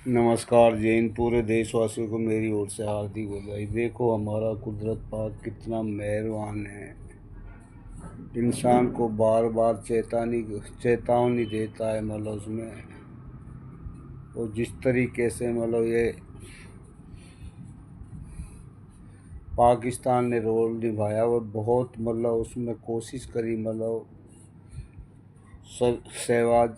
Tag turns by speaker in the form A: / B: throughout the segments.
A: नमस्कार जैन पूरे देशवासियों को मेरी ओर से हार्दिक बधाई। देखो हमारा कुदरत पाक कितना मेहरबान है। इंसान को बार बार चेतावनी देता है, मतलब उसमें और जिस तरीके से मतलब ये पाकिस्तान ने रोल निभाया वो बहुत, मतलब उसमें कोशिश करी, मतलब शहबाज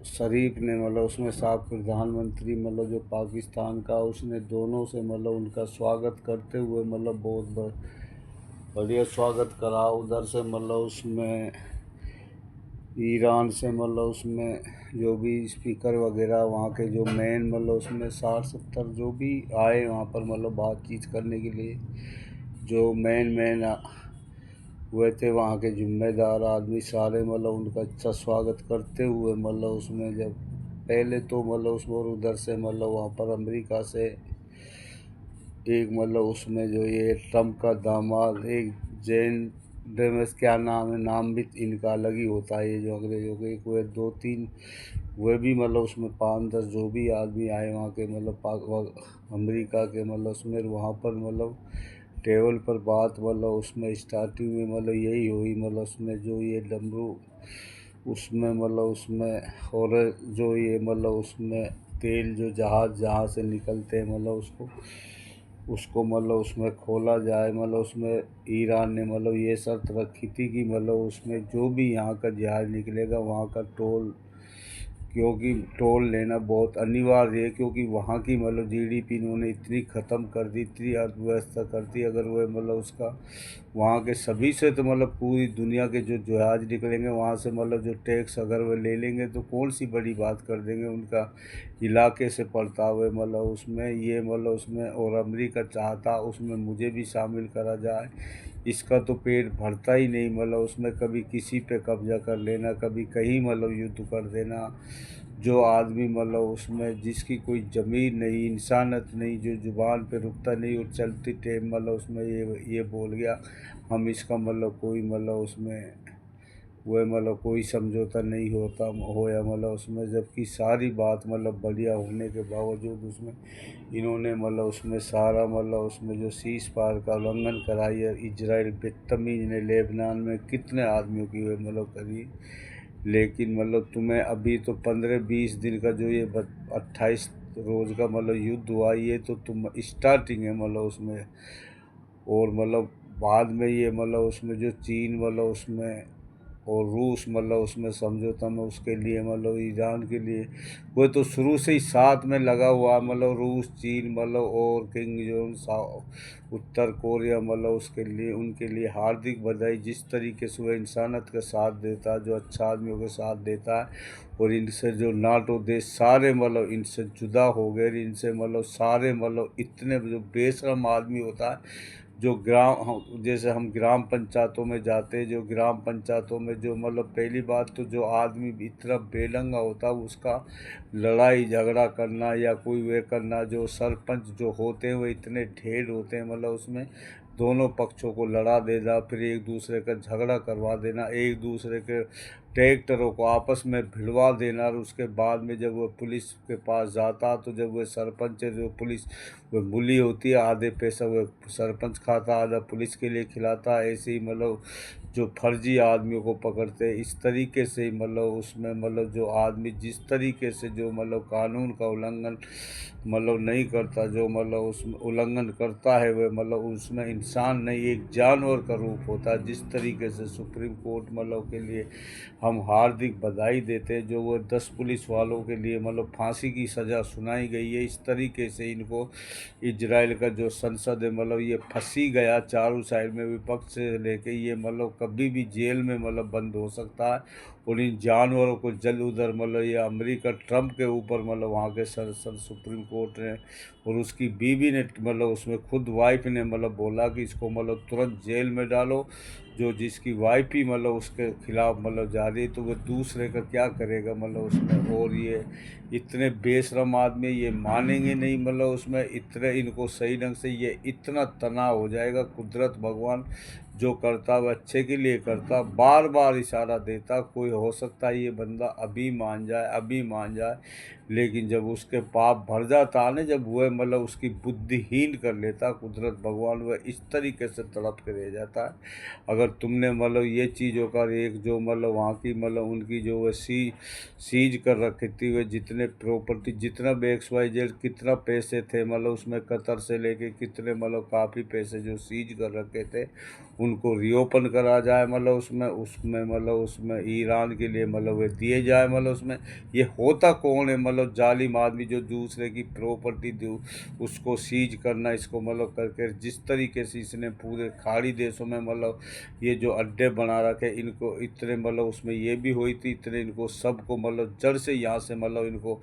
A: शरीफ ने, मतलब उसमें साहब प्रधानमंत्री, मतलब जो पाकिस्तान का, उसने दोनों से मतलब उनका स्वागत करते हुए मतलब बहुत बढ़िया स्वागत करा। उधर से मतलब उसमें ईरान से, मतलब उसमें जो भी स्पीकर वगैरह वहाँ के जो मेन, मतलब उसमें 60-70 जो भी आए वहाँ पर, मतलब बातचीत करने के लिए जो मेन हुए थे वहाँ के जिम्मेदार आदमी सारे, मतलब उनका अच्छा स्वागत करते हुए, मतलब उसमें जब पहले तो मतलब उसमें, और उधर से मतलब वहाँ पर अमेरिका से एक, मतलब उसमें जो ये ट्रम्प का दामाद एक जैन डेमस, क्या नाम है, नाम भी इनका अलग ही होता है, ये जो अंग्रेजों के एक वे 2-3 वे भी, मतलब उसमें 5-10 जो भी आदमी आए वहाँ के, मतलब अमेरिका के, मतलब उसमें वहाँ पर मतलब टेबल पर बात, मतलब उसमें स्टार्टिंग में मतलब यही हुई, मतलब उसमें जो ये डमरू उसमें, मतलब उसमें और जो ये, मतलब उसमें तेल जो जहाज़ जहाँ से निकलते हैं, मतलब उसको मतलब उसमें खोला जाए। मतलब उसमें ईरान ने मतलब ये शर्त रखी थी कि मतलब उसमें जो भी यहाँ का जहाज़ निकलेगा वहाँ का टोल, क्योंकि टोल लेना बहुत अनिवार्य है, क्योंकि वहाँ की मतलब जीडीपी इन्होंने इतनी ख़त्म कर दी, इतनी अर्थव्यवस्था कर दी। अगर वह मतलब उसका वहाँ के सभी से, तो मतलब पूरी दुनिया के जो जहाज निकलेंगे वहाँ से, मतलब जो टैक्स अगर वह ले लेंगे तो कौन सी बड़ी बात कर देंगे, उनका इलाके से पड़ता हुए, मतलब उसमें ये, मतलब उसमें और अमेरिका चाहता उसमें मुझे भी शामिल करा जाए। इसका तो पेट भरता ही नहीं, मतलब उसमें कभी किसी पे कब्जा कर लेना, कभी कहीं मतलब युद्ध कर देना। जो आदमी मतलब उसमें जिसकी कोई ज़मीर नहीं, इंसानियत नहीं, जो ज़ुबान पे रुकता नहीं और चलती टेम, मतलब उसमें ये बोल गया हम इसका मतलब कोई, मतलब उसमें वह मतलब कोई समझौता नहीं होता होया, मतलब उसमें जबकि सारी बात मतलब बढ़िया होने के बावजूद उसमें इन्होंने मतलब उसमें सारा, मतलब उसमें जो सीज पार का उल्लंघन कराई है। इजराइल बदतमीज ने लेबनान में कितने आदमियों की वह मतलब करी, लेकिन मतलब तुम्हें अभी तो 15-20 दिन का जो ये 28 रोज़ का मतलब युद्ध हुआ, ये तो तुम स्टार्टिंग है, मतलब उसमें और मतलब बाद में ये, मतलब उसमें जो चीन, मतलब उसमें और रूस, मतलब उसमें समझौता में उसके लिए, मतलब ईरान के लिए वो तो शुरू से ही साथ में लगा हुआ, मतलब रूस चीन, मतलब और किंग जोन उत्तर कोरिया, मतलब उसके लिए उनके लिए हार्दिक बधाई। जिस तरीके से वह इंसानियत का साथ देता है, जो अच्छा आदमियों के साथ देता है, और इनसे जो नाटो देश सारे मतलब इनसे जुदा हो गए, इनसे मतलब सारे मतलब इतने जो बेशरम आदमी होता है, जो जैसे हम ग्राम पंचायतों में जाते हैं, जो ग्राम पंचायतों में जो मतलब पहली बात तो जो आदमी इतना बेलंगा होता है उसका लड़ाई झगड़ा करना या कोई वे करना, जो सरपंच जो होते हैं वो इतने ढेर होते हैं, मतलब उसमें दोनों पक्षों को लड़ा देना, फिर एक दूसरे का झगड़ा करवा देना, एक दूसरे के ट्रैक्टरों को आपस में भिड़वा देना, और उसके बाद में जब वो पुलिस के पास जाता, तो जब वो सरपंच है, जो पुलिस वो मूली होती है, आधे पैसा वो सरपंच खाता, आधा पुलिस के लिए खिलाता। ऐसे ही मतलब जो फर्जी आदमियों को पकड़ते हैं, इस तरीके से ही मतलब उसमें, मतलब जो आदमी जिस तरीके से जो मतलब कानून का उल्लंघन मतलब नहीं करता, जो मतलब उसमें उल्लंघन करता है वह मतलब उसमें इंसान नहीं एक जानवर का रूप होता है। जिस तरीके से सुप्रीम कोर्ट मतलब के लिए हम हार्दिक बधाई देते हैं, जो वो 10 पुलिस वालों के लिए मतलब फांसी की सज़ा सुनाई गई है। इस तरीके से इनको इजराइल का जो संसद है, मतलब ये फंसी गया चारों साइड में, विपक्ष से लेके ये मतलब कभी भी जेल में मतलब बंद हो सकता है। और इन जानवरों को जल्द उधर, मतलब ये अमेरिका ट्रम्प के ऊपर, मतलब वहाँ के सर सुप्रीम कोर्ट ने और उसकी बीवी ने, मतलब उसमें खुद वाइफ ने मतलब बोला कि इसको मतलब तुरंत जेल में डालो। जो जिसकी वाइफ ही मतलब उसके खिलाफ मतलब जा रही है, तो वह दूसरे का क्या करेगा मतलब उसमें। और ये इतने बेशरम आदमी ये मानेंगे नहीं, मतलब उसमें इतने इनको सही ढंग से ये इतना तनाव हो जाएगा, कुदरत भगवान जो करता वह अच्छे के लिए करता, बार बार इशारा देता। कोई हो सकता है ये बंदा अभी मान जाए, अभी मान जाए, लेकिन जब उसके पाप भर जाता ना, जब वह मतलब उसकी बुद्धिहीन कर लेता कुदरत भगवान, वह इस तरीके से तड़प के रह जाता है। अगर तुमने मतलब ये चीज़ों का एक जो मतलब वहाँ की मतलब उनकी जो वह सीज कर रखी थी, वे जितने प्रॉपर्टी, जितना भी XYZ कितना पैसे थे मतलब उसमें, कतर से लेके कितने मतलब काफ़ी पैसे जो सीज कर रखे थे, उनको रीओपन करा जाए मतलब उसमें उसमें मतलब उसमें ईरान के लिए मतलब वे दिए जाए। मतलब उसमें ये होता कौन है, मतलब जालिम आदमी जो दूसरे की प्रॉपर्टी दो उसको सीज करना, इसको मतलब करके जिस तरीके से इसने पूरे खाड़ी देशों में मतलब ये जो अड्डे बना रखे, इनको इतने मतलब उसमें ये भी हुई थी, इतने इनको सबको मतलब जड़ से यहाँ से मतलब इनको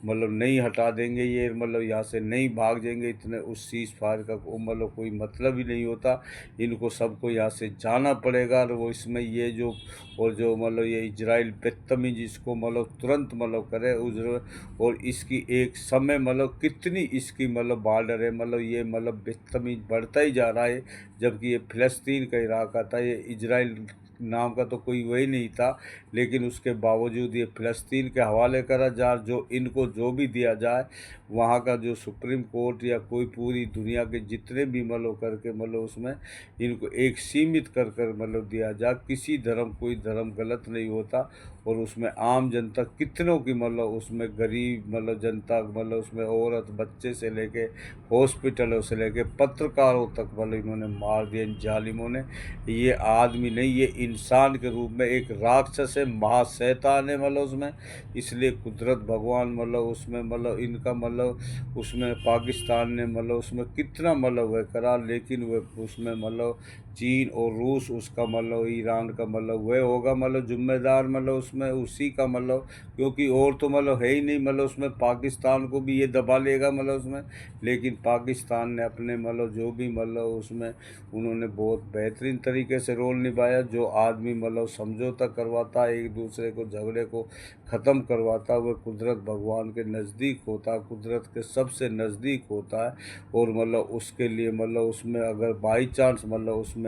A: मतलब नहीं हटा देंगे, ये मतलब यहाँ से नहीं भाग जाएंगे, इतने उस सीज फायर का मतलब कोई मतलब ही नहीं होता। इनको सबको यहाँ से जाना पड़ेगा। और वो इसमें ये जो और जो मतलब ये इजराइल बदतमीज इसको मतलब तुरंत मतलब करे उस, और इसकी एक समय मतलब कितनी इसकी मतलब बॉर्डर है, मतलब ये मतलब बदतमीज बढ़ता ही जा रहा है। जबकि ये फ़लस्तीन का इलाका था, ये इजराइल नाम का तो कोई वही नहीं था, लेकिन उसके बावजूद ये फ़लस्तीन के हवाले करा जा, जो इनको जो भी दिया जाए वहाँ का जो सुप्रीम कोर्ट या कोई पूरी दुनिया के जितने भी मतलब करके मतलब उसमें इनको एक सीमित कर कर मतलब दिया जाए। किसी धर्म, कोई धर्म गलत नहीं होता, और उसमें आम जनता कितनों की मतलब उसमें गरीब मतलब जनता मतलब उसमें औरत बच्चे से लेके हॉस्पिटलों से लेके पत्रकारों तक मतलब इन्होंने मार दिया इन जालिमों ने। ये आदमी नहीं, ये इंसान के रूप में एक राक्षस है, महाशैतान है मतलब उसमें। इसलिए कुदरत भगवान मतलब उसमें मतलब इनका मतलब उसमें पाकिस्तान ने मतलब उसमें कितना मतलब वह करा, लेकिन वह उसमें मतलब चीन और रूस उसका मतलब ईरान का मतलब वह होगा मतलब जिम्मेदार मतलब उसमें उसी का मतलब, क्योंकि और तो मतलब है ही नहीं मतलब उसमें, पाकिस्तान को भी ये दबा लेगा मतलब उसमें। लेकिन पाकिस्तान ने अपने मतलब जो भी मतलब उसमें उन्होंने बहुत बेहतरीन तरीके से रोल निभाया। जो आदमी मतलब समझौता करवाता है, एक दूसरे को झगड़े को ख़त्म करवाता, वह कुदरत भगवान के नज़दीक होता, कुदरत के सबसे नज़दीक होता है। और मतलब उसके लिए मतलब उसमें अगर बाई चांस मतलब उसमें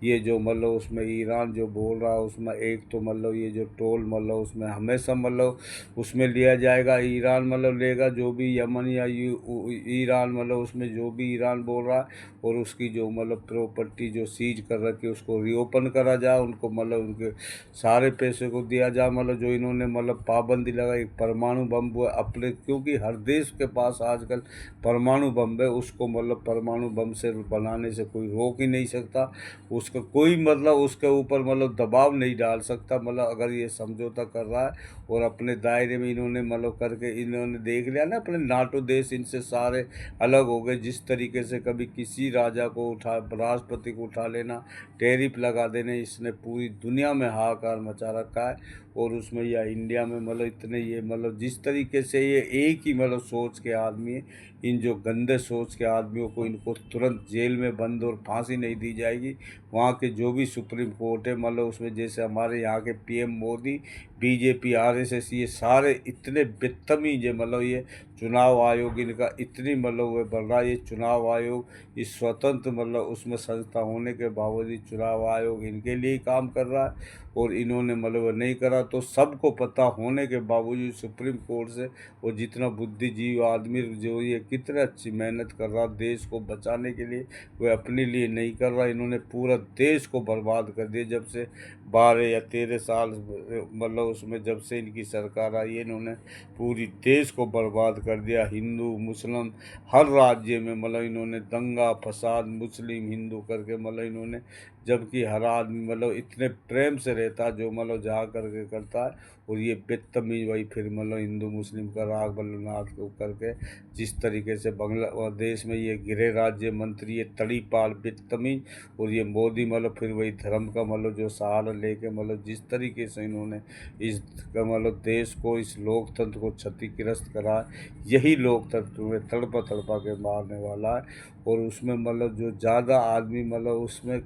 A: ये जो मतलब उसमें ईरान जो बोल रहा है उसमें, एक तो मतलब ये जो टोल मतलब उसमें हमेशा मतलब उसमें लिया जाएगा, ईरान मतलब लेगा जो भी यमन या ईरान मतलब उसमें जो भी ईरान बोल रहा है, और उसकी जो मतलब प्रॉपर्टी जो सीज कर रखी है उसको रीओपन करा जाए, उनको मतलब उनके सारे पैसे को दिया जाए। मतलब जो इन्होंने मतलब पाबंदी लगाई परमाणु बम वो अपने, क्योंकि हर देश के पास आजकल परमाणु बम है, उसको मतलब परमाणु बम से बनाने से कोई रोक ही नहीं सकता, उसका कोई मतलब उसके ऊपर मतलब दबाव नहीं डाल सकता। मतलब अगर ये समझौता कर रहा है और अपने दायरे में इन्होंने मतलब करके इन्होंने देख लिया ना, अपने नाटो देश इनसे सारे अलग हो गए। जिस तरीके से कभी किसी राजा को उठा, राष्ट्रपति को उठा लेना, टैरिफ लगा देने, इसने पूरी दुनिया में हाहाकार मचा रखा है। और उसमें या इंडिया में मतलब इतने ये मतलब जिस तरीके से ये एक ही मतलब सोच के आदमी है, इन जो गंदे सोच के आदमियों को इनको तुरंत जेल में बंद और फांसी नहीं दी जाएगी। वहाँ के जो भी सुप्रीम कोर्ट है मतलब उसमें, जैसे हमारे यहाँ के PM मोदी, BJP RSS, ये सारे इतने बदतमीज है। मतलब ये चुनाव आयोग इनका इतनी मतलब वह बढ़ रहा है, ये चुनाव आयोग इस स्वतंत्र मतलब उसमें संस्था होने के बावजूद चुनाव आयोग इनके लिए ही काम कर रहा है, और इन्होंने मतलब वह नहीं करा। तो सबको पता होने के बावजूद सुप्रीम कोर्ट से, और जितना बुद्धिजीवी आदमी जो ये कितने अच्छी मेहनत कर रहा देश को बचाने के लिए, वह अपने लिए नहीं कर रहा। इन्होंने पूरा देश को बर्बाद कर दिया। जब से 12 या 13 साल मतलब उसमें जब से इनकी सरकार आई है, इन्होंने पूरी देश को बर्बाद कर दिया। हिंदू मुस्लिम हर राज्य में मतलब इन्होंने दंगा फसाद, मुस्लिम हिंदू करके मतलब इन्होंने, जबकि हर आदमी मतलब इतने प्रेम से रहता है जो मतलब जहाँ करके करता है। और ये बदतमीज वही फिर मतलब हिंदू मुस्लिम का राग बल्लनाथ को करके जिस तरीके से बांग्लादेश में ये गृह राज्य मंत्री ये तड़ीपार बदतमीज, और ये मोदी मतलब फिर वही धर्म का मतलब जो सहारा लेके मतलब जिस तरीके से इन्होंने इस मतलब देश को, इस लोकतंत्र को क्षतिग्रस्त करा है, यही लोकतंत्र में तड़पा तड़पा के मारने वाला है। और उसमें मतलब जो ज़्यादा आदमी मतलब उसमें,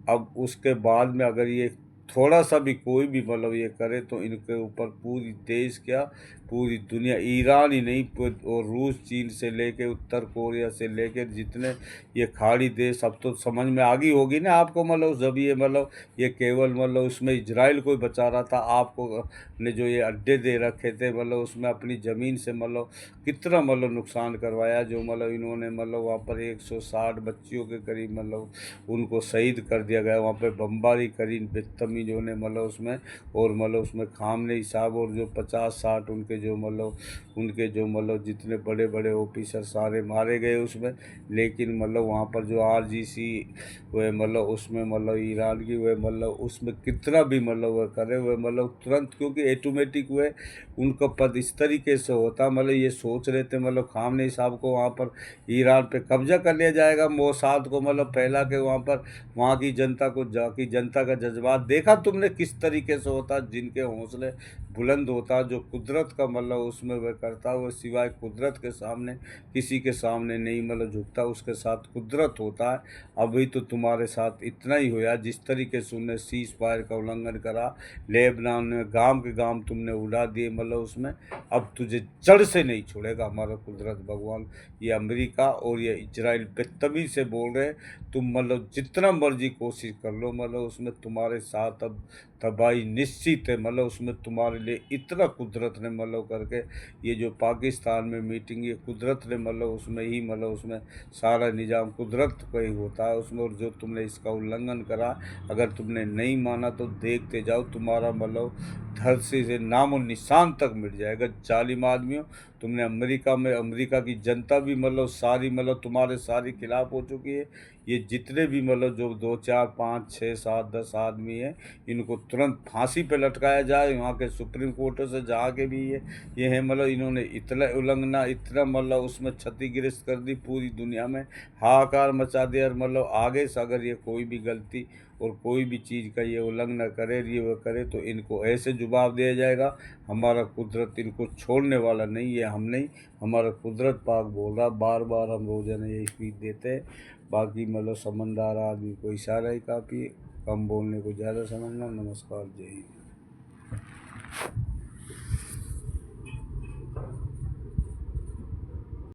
A: अब उसके बाद में अगर ये थोड़ा सा भी कोई भी मतलब ये करे तो इनके ऊपर पूरी देश क्या पूरी दुनिया, ईरान ही नहीं और रूस, चीन से लेके उत्तर कोरिया से लेके जितने ये खाड़ी देश, अब तो समझ में आ गई होगी ना आपको, मतलब जब ये मतलब ये केवल मतलब उसमें इजराइल को ही बचा रहा था, आपको ने जो ये अड्डे दे रखे थे मतलब उसमें अपनी ज़मीन से मतलब कितना मतलब नुकसान करवाया, जो मतलब इन्होंने मतलब वहाँ पर 160 बच्चियों के करीब मतलब उनको शहीद कर दिया गया, वहाँ पे बमबारी करी बदतमीजों ने मतलब उसमें, और मतलब उसमें खामनेई साहब और जो 50-60 उनके जो मतलब जितने बड़े बड़े ऑफिसर सारे मारे गए उसमें। लेकिन मतलब वहाँ पर जो RGC वह मतलब उसमें मतलब ईरान की वह मतलब उसमें कितना भी मतलब वह करे वह मतलब तुरंत, क्योंकि ऑटोमेटिक हुए उनका पद इस तरीके से होता, मतलब ये सोच रहे थे मतलब खामनेई साहब को वहाँ पर ईरान पे कब्जा कर लिया जाएगा, मोसाद को मतलब फैला के वहाँ पर वहाँ की जनता को जाकी जनता का जज्बात देखा तुमने किस तरीके से होता, जिनके हौसले बुलंद होता, जो कुदरत का मतलब उसमें वह करता, वो सिवाय कुदरत के सामने किसी के सामने नहीं मतलब झुकता, उसके साथ कुदरत होता है। अभी तो तुम्हारे साथ इतना ही होया, जिस तरीके से उन्हें सीज फायर का उल्लंघन करा, लेबनान में गांव के गांव तुमने उड़ा दिए मतलब उसमें, अब तुझे जड़ से नहीं छोड़ेगा हमारा कुदरत भगवान। ये अमेरिका और ये इजराइल बदतमीज से बोल रहे हैं, तुम मतलब जितना मर्जी कोशिश कर लो मतलब उसमें तुम्हारे साथ अब तबाही निश्चित है, मतलब उसमें तुम्हारे लिए इतना कुदरत ने मतलब करके, ये जो पाकिस्तान में मीटिंग ये कुदरत ने मतलब उसमें ही मतलब उसमें सारा निज़ाम कुदरत का ही होता है उसमें, और जो तुमने इसका उल्लंघन करा, अगर तुमने नहीं माना तो देखते जाओ तुम्हारा मतलब धरती से नामो निशान तक मिट जाएगा। जालिम आदमियों, तुमने अमेरिका में अमेरिका की जनता भी मतलब सारी मतलब तुम्हारे सारी खिलाफ हो चुकी है। ये जितने भी मतलब जो 2 4 5 6 7 10 आदमी हैं, इनको तुरंत फांसी पे लटकाया जाए, वहाँ के सुप्रीम कोर्ट से जहाँ के भी ये है मतलब इन्होंने इतना उल्लंघना इतना मतलब उसमें क्षतिग्रस्त कर दी, पूरी दुनिया में हाहाकार मचा दिया, और मतलब आगे से अगर ये कोई भी गलती और कोई भी चीज़ का ये उल्लंघन करे, ये वो करे, तो इनको ऐसे जवाब दिया जाएगा। हमारा कुदरत इनको छोड़ने वाला नहीं है, हम नहीं, हमारा कुदरत पाक बोल रहा, बार बार हम रोज़ाना यही स्पीच देते हैं। बाकी मतलब समझदार आदमी को इशारा ही काफ़ी है, कम बोलने को ज़्यादा समझना। नमस्कार, जय हिंद।